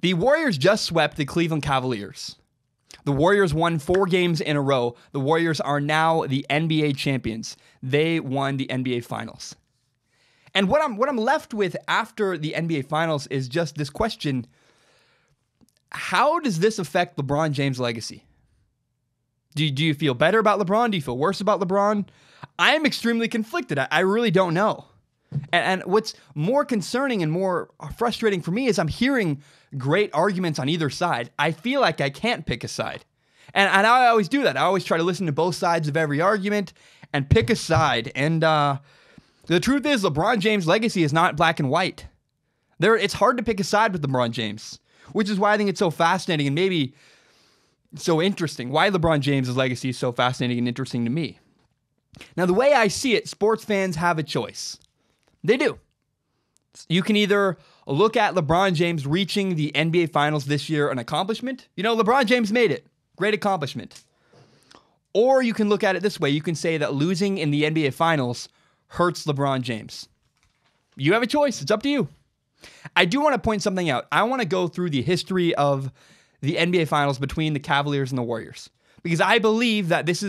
The Warriors just swept the Cleveland Cavaliers. The Warriors won 4 games in a row. The Warriors are now the NBA champions. They won the NBA Finals. And what I'm left with after the NBA Finals is just this question: how does this affect LeBron James' legacy? Do you feel better about LeBron? Do you feel worse about LeBron? I am extremely conflicted. I really don't know. And what's more concerning and more frustrating for me is I'm hearing great arguments on either side. I feel like I can't pick a side. And I always do that. I always try to listen to both sides of every argument and pick a side. And the truth is, LeBron James' legacy is not black and white. It's hard to pick a side with LeBron James, which is why I think it's so fascinating and maybe so interesting. Why LeBron James' legacy is so fascinating and interesting to me. Now, the way I see it, sports fans have a choice. They do. You can either look at LeBron James reaching the NBA Finals this year an accomplishment. You know, LeBron James made it. Great accomplishment. Or you can look at it this way. You can say that losing in the NBA Finals hurts LeBron James. You have a choice. It's up to you. I do want to point something out. I want to go through the history of the NBA Finals between the Cavaliers and the Warriors, because I believe that this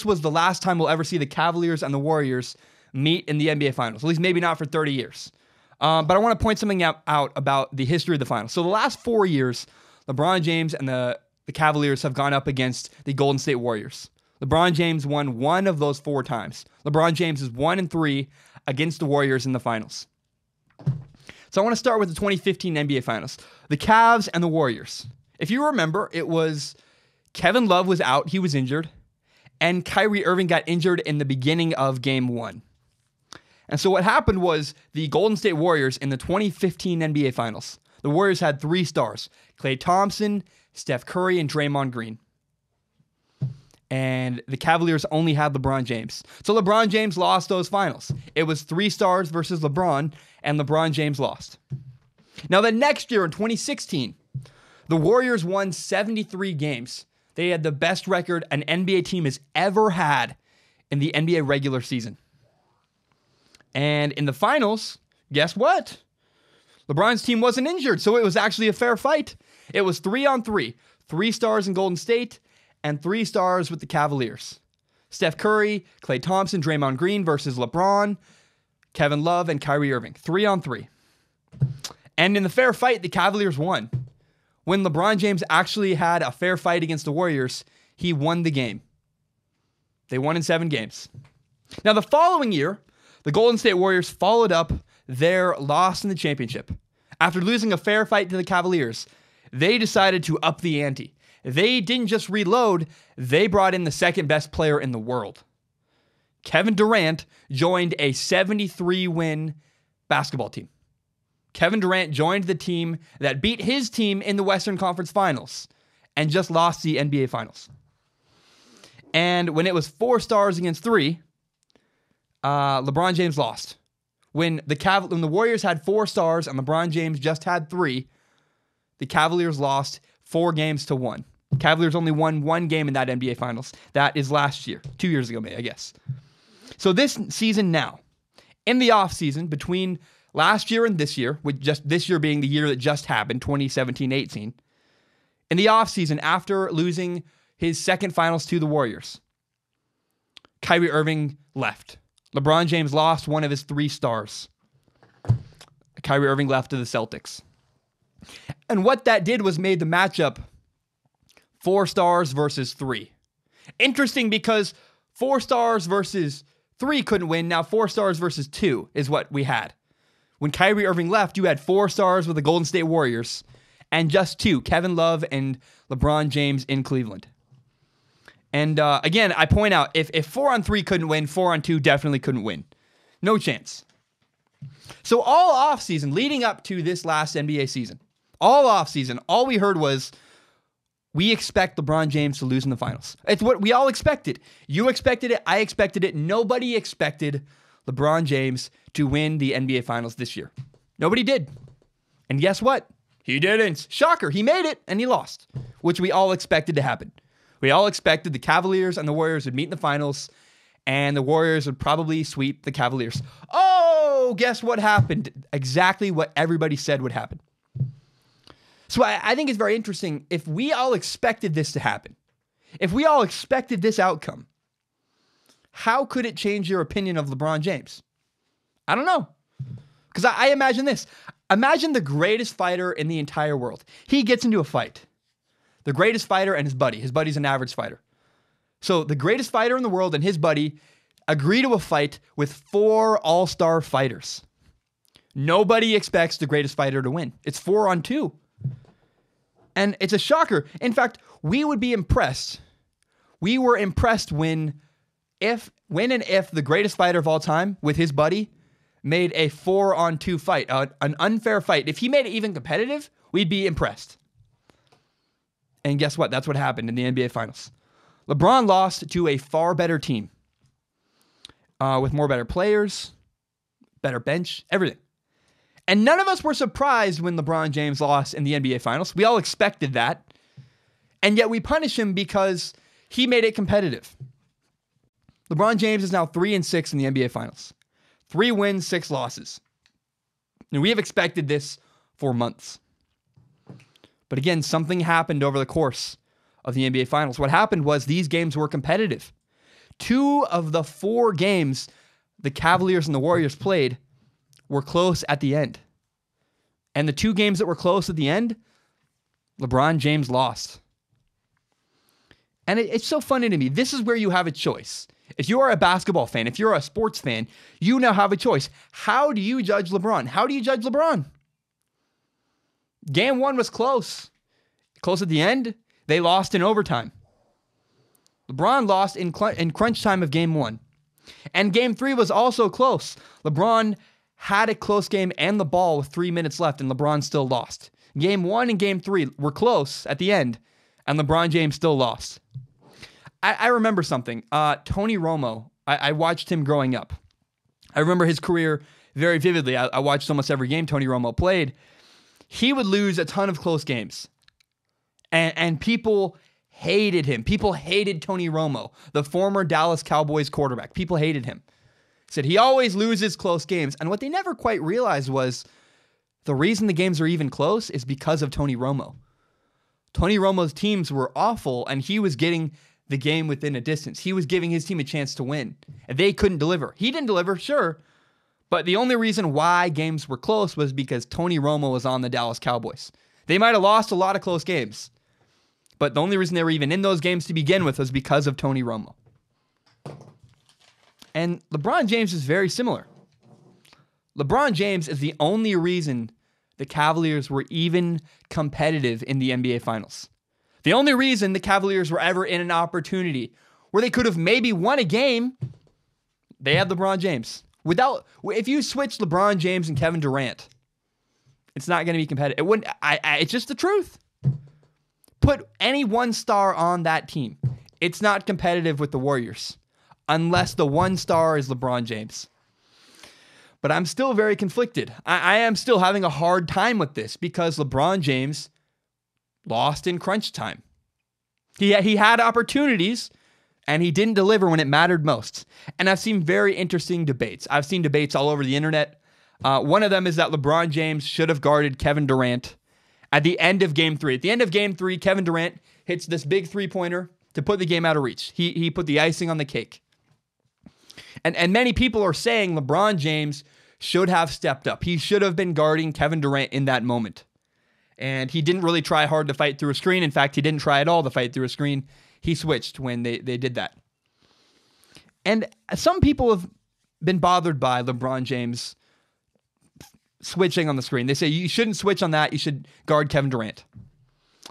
was the last time we'll ever see the Cavaliers and the Warriors meet in the NBA Finals, at least maybe not for 30 years. But I want to point something out about the history of the Finals. So the last 4 years, LeBron James and the Cavaliers have gone up against the Golden State Warriors. LeBron James won 1 of those 4 times. LeBron James is 1-3 against the Warriors in the Finals. So I want to start with the 2015 NBA Finals. The Cavs and the Warriors. If you remember, it was Kevin Love was out. He was injured. And Kyrie Irving got injured in the beginning of Game 1. And so what happened was the Golden State Warriors in the 2015 NBA Finals, the Warriors had 3 stars: Klay Thompson, Steph Curry, and Draymond Green. And the Cavaliers only had LeBron James. So LeBron James lost those finals. It was 3 stars versus LeBron, and LeBron James lost. Now the next year in 2016, the Warriors won 73 games. They had the best record an NBA team has ever had in the NBA regular season. And in the finals, guess what? LeBron's team wasn't injured, so it was actually a fair fight. It was 3-on-3. 3 stars in Golden State and 3 stars with the Cavaliers. Steph Curry, Klay Thompson, Draymond Green versus LeBron, Kevin Love, and Kyrie Irving. 3-on-3. And in the fair fight, the Cavaliers won. When LeBron James actually had a fair fight against the Warriors, he won the game. They won in 7 games. Now, the following year, the Golden State Warriors followed up their loss in the championship. After losing a fair fight to the Cavaliers, they decided to up the ante. They didn't just reload, they brought in the second best player in the world. Kevin Durant joined a 73-win basketball team. Kevin Durant joined the team that beat his team in the Western Conference Finals and just lost the NBA Finals. And when it was 4 stars against 3, LeBron James lost. When the Warriors had 4 stars and LeBron James just had 3, the Cavaliers lost 4-1. Cavaliers only won 1 game in that NBA Finals. That is last year, 2 years ago, I guess. So this season now, in the offseason, between last year and this year, with just this year being the year that just happened, 2017-18, in the offseason, after losing his second finals to the Warriors, Kyrie Irving left. LeBron James lost 1 of his 3 stars. Kyrie Irving left to the Celtics. And what that did was made the matchup 4 stars versus 3. Interesting, because 4 stars versus 3 couldn't win. Now 4 stars versus 2 is what we had. When Kyrie Irving left, you had 4 stars with the Golden State Warriors and just 2, Kevin Love and LeBron James in Cleveland. And again, I point out, if 4-on-3 couldn't win, 4-on-2 definitely couldn't win. No chance. So all offseason, leading up to this last NBA season, all offseason, all we heard was, we expect LeBron James to lose in the finals. It's what we all expected. You expected it. I expected it. Nobody expected LeBron James to win the NBA Finals this year. Nobody did. And guess what? He didn't. Shocker. He made it, and he lost, which we all expected to happen. We all expected the Cavaliers and the Warriors would meet in the finals, and the Warriors would probably sweep the Cavaliers. Oh, guess what happened? Exactly what everybody said would happen. So I think it's very interesting. If we all expected this to happen, if we all expected this outcome, how could it change your opinion of LeBron James? I don't know. Because I imagine this. Imagine the greatest fighter in the entire world. He gets into a fight. The greatest fighter and his buddy. His buddy's an average fighter. So the greatest fighter in the world and his buddy agree to a fight with 4 all-star fighters. Nobody expects the greatest fighter to win. It's 4-on-2. And it's a shocker. In fact, we would be impressed. We were impressed when and if the greatest fighter of all time with his buddy made a 4-on-2 fight, an unfair fight. If he made it even competitive, we'd be impressed. And guess what? That's what happened in the NBA Finals. LeBron lost to a far better team with more better players, better bench, everything. And none of us were surprised when LeBron James lost in the NBA Finals. We all expected that. And yet we punish him because he made it competitive. LeBron James is now 3-6 in the NBA Finals. 3 wins, 6 losses. And we have expected this for months. But again, something happened over the course of the NBA Finals. What happened was these games were competitive. 2 of the 4 games the Cavaliers and the Warriors played were close at the end. And the 2 games that were close at the end, LeBron James lost. And it's so funny to me. This is where you have a choice. If you are a basketball fan, if you're a sports fan, you now have a choice. How do you judge LeBron? How do you judge LeBron? Game 1 was close. Close at the end. They lost in overtime. LeBron lost in crunch time of Game 1. And Game 3 was also close. LeBron had a close game and the ball with 3 minutes left, and LeBron still lost. Game 1 and Game 3 were close at the end, and LeBron James still lost. I remember something. Tony Romo, I watched him growing up. I remember his career very vividly. I watched almost every game Tony Romo played. He would lose a ton of close games. And people hated him. People hated Tony Romo, the former Dallas Cowboys quarterback. People hated him. Said he always loses close games. And what they never quite realized was the reason the games are even close is because of Tony Romo. Tony Romo's teams were awful, and he was getting the game within a distance. He was giving his team a chance to win. And they couldn't deliver. He didn't deliver, sure. But the only reason why games were close was because Tony Romo was on the Dallas Cowboys. They might have lost a lot of close games. But the only reason they were even in those games to begin with was because of Tony Romo. And LeBron James is very similar. LeBron James is the only reason the Cavaliers were even competitive in the NBA Finals. The only reason the Cavaliers were ever in an opportunity where they could have maybe won a game, they had LeBron James. If you switch LeBron James and Kevin Durant, it's not going to be competitive. It wouldn't. It's just the truth. Put any one star on that team. It's not competitive with the Warriors unless the one star is LeBron James. But I'm still very conflicted. I am still having a hard time with this because LeBron James lost in crunch time. He had opportunities, and he didn't deliver when it mattered most. And I've seen very interesting debates. I've seen debates all over the internet. One of them is that LeBron James should have guarded Kevin Durant at the end of Game 3. At the end of Game 3, Kevin Durant hits this big three-pointer to put the game out of reach. He put the icing on the cake. And many people are saying LeBron James should have stepped up. He should have been guarding Kevin Durant in that moment. And he didn't really try hard to fight through a screen. In fact, he didn't try at all to fight through a screen. He switched when they did that. And some people have been bothered by LeBron James switching on the screen. They say you shouldn't switch on that. You should guard Kevin Durant.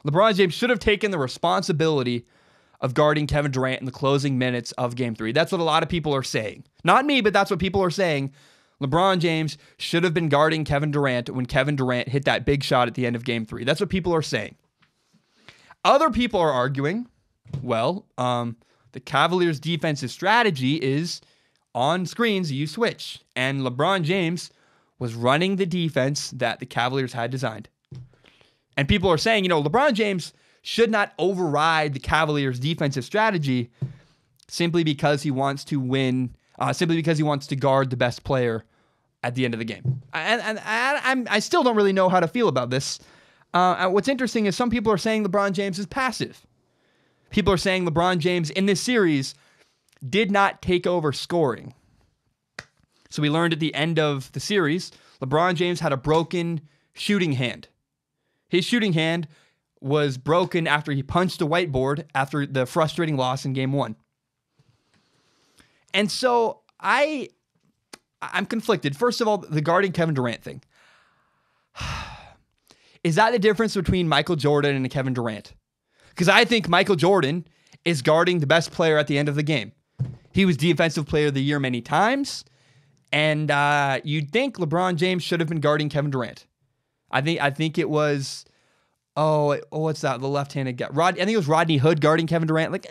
LeBron James should have taken the responsibility of guarding Kevin Durant in the closing minutes of Game 3. That's what a lot of people are saying. Not me, but that's what people are saying. LeBron James should have been guarding Kevin Durant when Kevin Durant hit that big shot at the end of Game 3. That's what people are saying. Other people are arguing, well, the Cavaliers' defensive strategy is on screens, you switch. And LeBron James was running the defense that the Cavaliers had designed. And people are saying, LeBron James should not override the Cavaliers' defensive strategy simply because he wants to win, simply because he wants to guard the best player at the end of the game. And I still don't really know how to feel about this. What's interesting is some people are saying LeBron James is passive. People are saying LeBron James in this series did not take over scoring. So we learned at the end of the series, LeBron James had a broken shooting hand. His shooting hand was broken after he punched a whiteboard after the frustrating loss in game 1. And so I'm conflicted. First of all, the guarding Kevin Durant thing. Is that the difference between Michael Jordan and Kevin Durant? Because I think Michael Jordan is guarding the best player at the end of the game. He was Defensive Player of the Year many times. And you'd think LeBron James should have been guarding Kevin Durant. I think it was, what's that? The left-handed guy. I think it was Rodney Hood guarding Kevin Durant.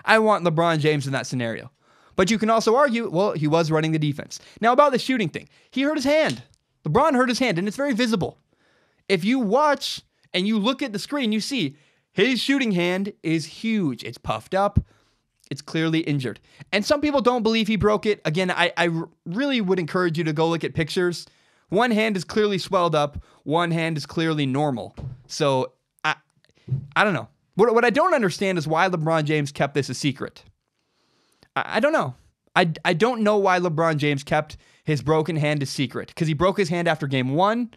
I want LeBron James in that scenario. But you can also argue, well, he was running the defense. Now about the shooting thing. He hurt his hand. LeBron hurt his hand, and it's very visible. If you watch and you look at the screen, you see his shooting hand is huge. It's puffed up. It's clearly injured. And some people don't believe he broke it. Again, I really would encourage you to go look at pictures. One hand is clearly swelled up. One hand is clearly normal. So, I don't know. What I don't understand is why LeBron James kept this a secret. I don't know. I don't know why LeBron James kept his broken hand a secret. Because he broke his hand after game 1.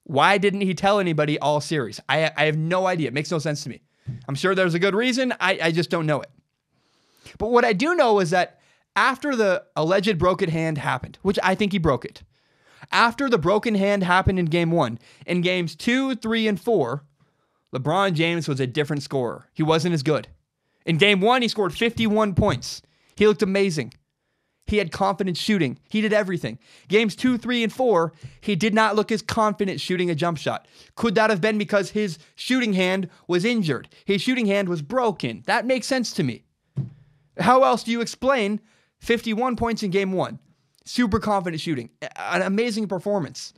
Why didn't he tell anybody all series? I have no idea. It makes no sense to me. I'm sure there's a good reason. I just don't know it. But what I do know is that after the alleged broken hand happened, which I think he broke it, after the broken hand happened in game 1, in games 2, 3, and 4, LeBron James was a different scorer. He wasn't as good. In game 1, he scored 51 points. He looked amazing. He had confidence shooting. He did everything. Games 2, 3, and 4, he did not look as confident shooting a jump shot. Could that have been because his shooting hand was injured? His shooting hand was broken. That makes sense to me. How else do you explain 51 points in game 1? Super confident shooting. An amazing performance.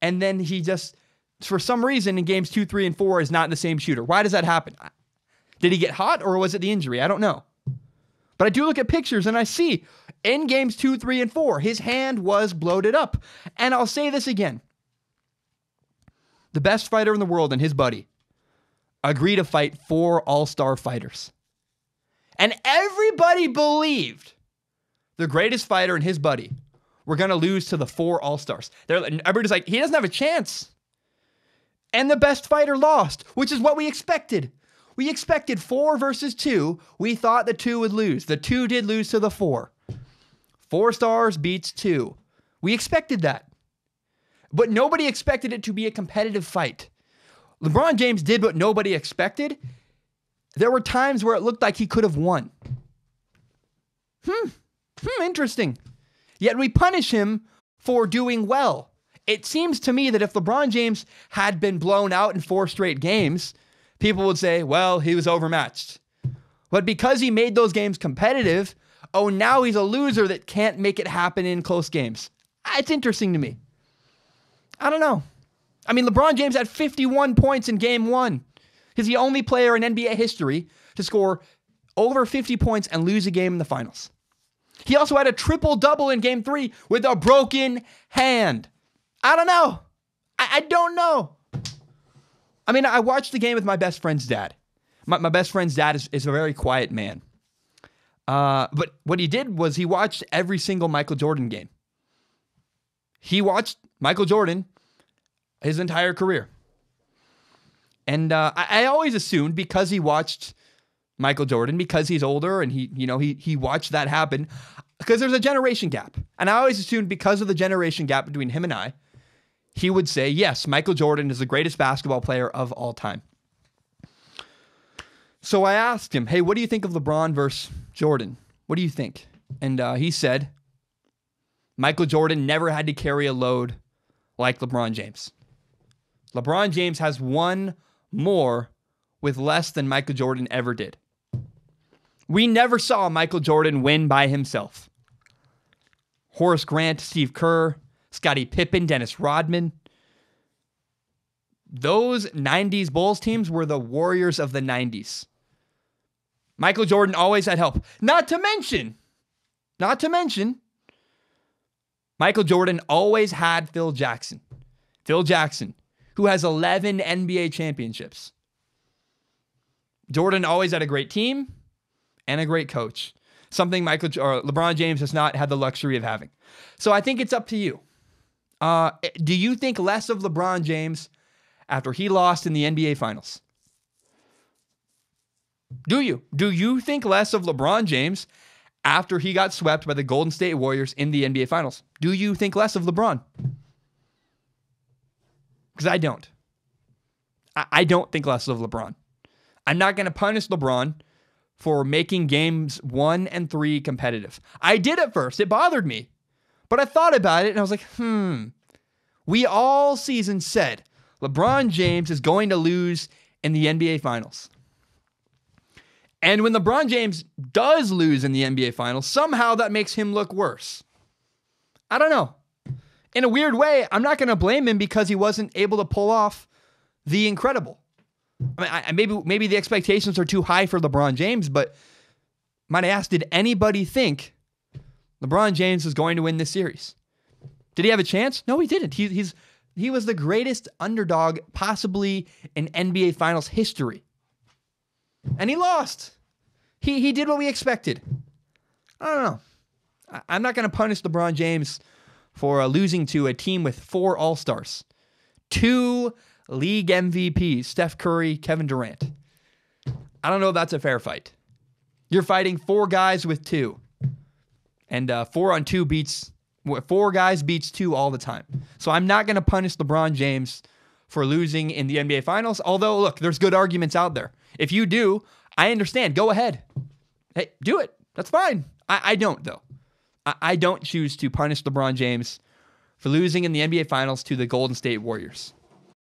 And then he just, for some reason, in games 2, 3, and 4 is not the same shooter. Why does that happen? Did he get hot or was it the injury? I don't know. But I do look at pictures and I see in games 2, 3, and 4, his hand was bloated up. And I'll say this again. The best fighter in the world and his buddy agreed to fight 4 all-star fighters. And everybody believed the greatest fighter and his buddy were going to lose to the 4 all-stars. Everybody's like, he doesn't have a chance. And the best fighter lost, which is what we expected. We expected 4 versus 2. We thought the 2 would lose. The 2 did lose to the 4. 4 stars beats 2. We expected that. But nobody expected it to be a competitive fight. LeBron James did what nobody expected. There were times where it looked like he could have won. Interesting. Yet we punish him for doing well. It seems to me that if LeBron James had been blown out in 4 straight games, people would say, well, he was overmatched. But because he made those games competitive, now he's a loser that can't make it happen in close games. It's interesting to me. I don't know. I mean, LeBron James had 51 points in game 1. He's the only player in NBA history to score over 50 points and lose a game in the finals. He also had a triple-double in game 3 with a broken hand. I don't know. I don't know. I mean, I watched the game with my best friend's dad. My best friend's dad is a very quiet man. But what he did was he watched every single Michael Jordan game. He watched Michael Jordan his entire career. And I always assumed because he watched Michael Jordan, because he's older and he watched that happen, because there's a generation gap. And I always assumed because of the generation gap between him and I, he would say, yes, Michael Jordan is the greatest basketball player of all time. So I asked him, hey, what do you think of LeBron versus Jordan? What do you think? And he said, Michael Jordan never had to carry a load like LeBron James. LeBron James has won more with less than Michael Jordan ever did. We never saw Michael Jordan win by himself. Horace Grant, Steve Kerr, Scottie Pippen, Dennis Rodman. Those 90s Bulls teams were the Warriors of the 90s. Michael Jordan always had help. Not to mention, Michael Jordan always had Phil Jackson. Phil Jackson, who has 11 NBA championships. Jordan always had a great team and a great coach, something LeBron James has not had the luxury of having. So I think it's up to you. Do you think less of LeBron James after he lost in the NBA Finals? Do you? Do you think less of LeBron James after he got swept by the Golden State Warriors in the NBA Finals? Do you think less of LeBron? Because I don't. I don't think less of LeBron. I'm not going to punish LeBron for making games 1 and 3 competitive. I did at first. It bothered me. But I thought about it and I was like, we all season said LeBron James is going to lose in the NBA Finals. And when LeBron James does lose in the NBA Finals, somehow that makes him look worse. I don't know. In a weird way, I'm not going to blame him because he wasn't able to pull off the incredible. I mean, maybe the expectations are too high for LeBron James, but might I ask, did anybody think LeBron James was going to win this series? Did he have a chance? No, he didn't. He was the greatest underdog possibly in NBA Finals history. And he lost. He did what we expected. I don't know. I'm not going to punish LeBron James for losing to a team with 4 All-Stars. 2 league MVPs, Steph Curry, Kevin Durant. I don't know if that's a fair fight. You're fighting 4 guys with 2. And 4 on 2 beats 4 guys beats 2 all the time. So I'm not going to punish LeBron James for losing in the NBA Finals. Although, look, there's good arguments out there. If you do, I understand. Go ahead. Hey, do it. That's fine. I don't, though. I don't choose to punish LeBron James for losing in the NBA Finals to the Golden State Warriors.